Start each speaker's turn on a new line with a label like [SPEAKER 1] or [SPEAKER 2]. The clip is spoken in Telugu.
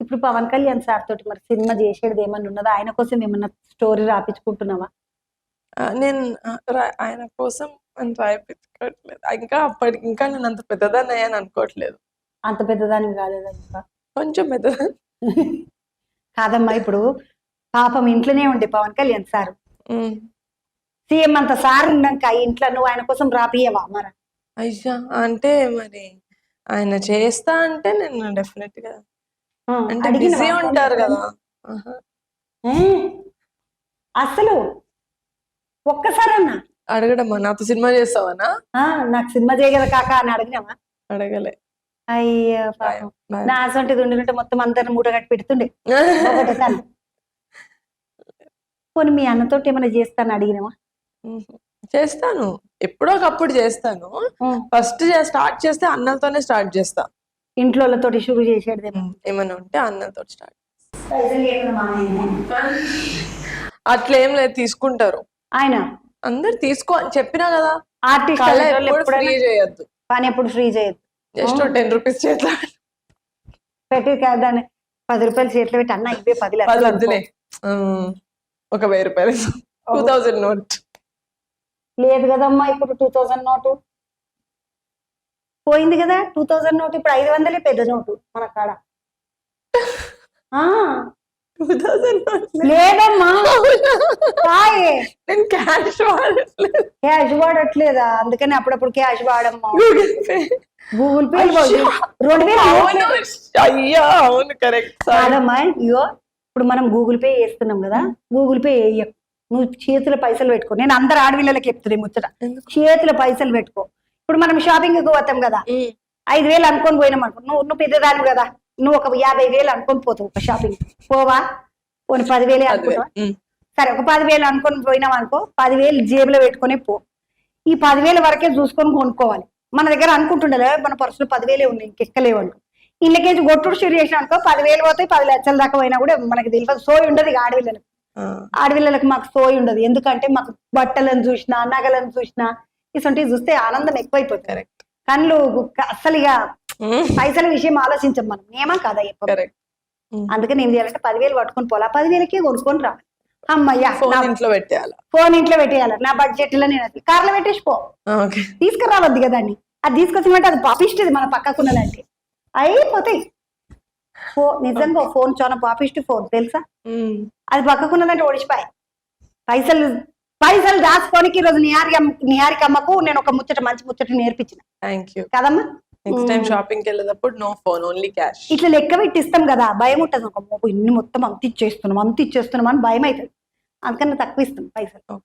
[SPEAKER 1] ఇప్పుడు పవన్ కళ్యాణ్ సార్ తోటి మరి సినిమా చేసేది ఏమన్నా ఉన్నదా? ఆయన కోసం ఏమన్నా స్టోరీ రాపించుకుంటున్నావా?
[SPEAKER 2] నేను ఆయన కోసం అంత రాయిపించుకోవట్లేదు. ఇంకా నేను అంత పెద్దదాన్ని అయ్యాను అనుకోవట్లేదు.
[SPEAKER 1] అంత పెద్దదానికి కాలేదా ఇంకా?
[SPEAKER 2] కొంచెం పెద్దదాన్ని.
[SPEAKER 1] కాదమ్మా, ఇప్పుడు పాపం ఇంట్లోనే ఉండే పవన్ కళ్యాణ్ సార్ సీఎం అంత సార్ ఉన్నాక ఇంట్లో నువ్వు ఆయన కోసం రాపియవా మరి?
[SPEAKER 2] అయ్యా అంటే మరి ఆయన చేస్తా అంటే నేను డెఫినెట్ గా అంటే బిజీ ఉంటారు కదా.
[SPEAKER 1] అసలు ఒక్కసారన్నా
[SPEAKER 2] అడగడమ్మా నాతో సినిమా చేస్తావనా?
[SPEAKER 1] నాకు సినిమా చేయగల కాక అని అడిగినావా?
[SPEAKER 2] అడగలే.
[SPEAKER 1] అయ్యా పాపం, నా అసంటిది ఉండినట్టు మొత్తం అందరిని మూట కట్టి పెడుతుండే. పోనీ మీ అన్నతోటి ఏమైనా చేస్తాను అడిగినావా?
[SPEAKER 2] చేస్తాను, ఎప్పుడో ఒకప్పుడు చేస్తాను. ఫస్ట్ స్టార్ట్ చేస్తే అన్నలతోనే స్టార్ట్ చేస్తా.
[SPEAKER 1] ఇంట్లోతోటి షురు చేసేది
[SPEAKER 2] ఏమైనా ఉంటే అన్నలతో స్టార్ట్. అట్లా ఏం లేదు, తీసుకుంటారు ఆయన. అందరు తీసుకో అని చెప్పినా కదా.
[SPEAKER 1] ఆర్టిస్ట్
[SPEAKER 2] ఫ్రీ చేయొద్దు,
[SPEAKER 1] పని ఎప్పుడు ఫ్రీ చేయొద్దు.
[SPEAKER 2] జస్ట్ 10 రూపీస్ చేతిలో
[SPEAKER 1] పెట్టి దాన్ని 10 రూపాయలు చేతిలో పెట్టి అన్న ఇవే 10
[SPEAKER 2] వద్దులే, ఒక 1000 రూపాయలు 2000 నోట్
[SPEAKER 1] లేదు కదమ్మా. ఇప్పుడు 2000 నోటు పోయింది కదా. 2000 నోటు ఇప్పుడు 500 పెద్ద నోటు మన కాడ.
[SPEAKER 2] 2000
[SPEAKER 1] లేదమ్మా,
[SPEAKER 2] నేను
[SPEAKER 1] క్యాష్ వాడట్లేదా? అందుకని అప్పుడప్పుడు క్యాష్ వాడమ్మా. Google pay 2000.
[SPEAKER 2] అయ్యా అవును కరెక్ట్
[SPEAKER 1] కాదమ్మా, ఇగో ఇప్పుడు మనం గూగుల్ పే చేస్తున్నాం కదా, గూగుల్ పే వేయకు, నువ్వు చేతిలో పైసలు పెట్టుకో. నేను అందరు ఆడపిల్లలకి చెప్తుంది ముచ్చట, చేతిలో పైసలు పెట్టుకో. ఇప్పుడు మనం షాపింగ్ కి పోతాం కదా, 5000 అనుకొని పోయినాం అనుకో, నువ్వు పెద్దదాని కదా, నువ్వు ఒక 50,000 అనుకొని పోతావు ఒక షాపింగ్. పోవా? పోనీ 10,000 అనుకుంటావా? సరే, ఒక 10,000 అనుకొని పోయినాం అనుకో, 10,000 జేబులో పెట్టుకునే పో. ఈ 10,000 వరకే చూసుకొని కొనుక్కోవాలి. మన దగ్గర అనుకుంటుండే మన పర్సులో 10,000 ఉన్నాయి, ఇంకెక్కలేవు అనుకో. ఇళ్ళకేసి గొట్టుడు షురు చేసినా అనుకో, 10,000 పోతాయి, 10 లక్షల దాకా పోయినా కూడా మనకి తెలియదు. సోయి ఉండదు ఇక ఆడపిల్లలకు మాకు సోయి ఉండదు. ఎందుకంటే మాకు బట్టలను చూసినా నగలను చూసినా ఇసంటివి చూస్తే ఆనందం ఎక్కువైపోతుంది. కళ్ళు అస్సలు ఇక పైసల విషయం ఆలోచించాం మనం, ఏమా కదా చెప్ప. అందుకని ఏం చేయాలంటే 10,000 పట్టుకొని పోలా, 10,000కే కొనుక్కొని రావాలి. అమ్మయ్యా,
[SPEAKER 2] ఫోన్ ఇంట్లో
[SPEAKER 1] పెట్టేయాలి. నా బడ్జెట్ లో నేను కార్లో పెట్టేసి పో, తీసుకురావద్దు కదా దాన్ని. అది తీసుకొచ్చినట్టు అది పాపిస్తుంది మన పక్కకున్నదంటే అయిపోతాయి. నిజంగా ఫోన్ చాలా పాపిస్ట్ ఫోన్ తెలుసా? అది పక్కకున్నదంటే ఓడిచిపోయి పైసలు దాచుకోనికి ఈరోజు నిహారికమ్మకు నేను ఒక మంచి ముచ్చట నేర్పించిన. కదమ్మా,
[SPEAKER 2] నెక్స్ట్ టైం షాపింగ్ వెళ్ళేటప్పుడు నో ఫోన్, ఓన్లీ క్యాష్.
[SPEAKER 1] ఇట్లా లెక్క పెట్టిస్తాం కదా, భయం ఉంటుంది. ఇన్ని మొత్తం అంత ఇచ్చేస్తున్నాం అని భయం అవుతుంది. అందుకని తక్కువ ఇస్తాం పైసలు.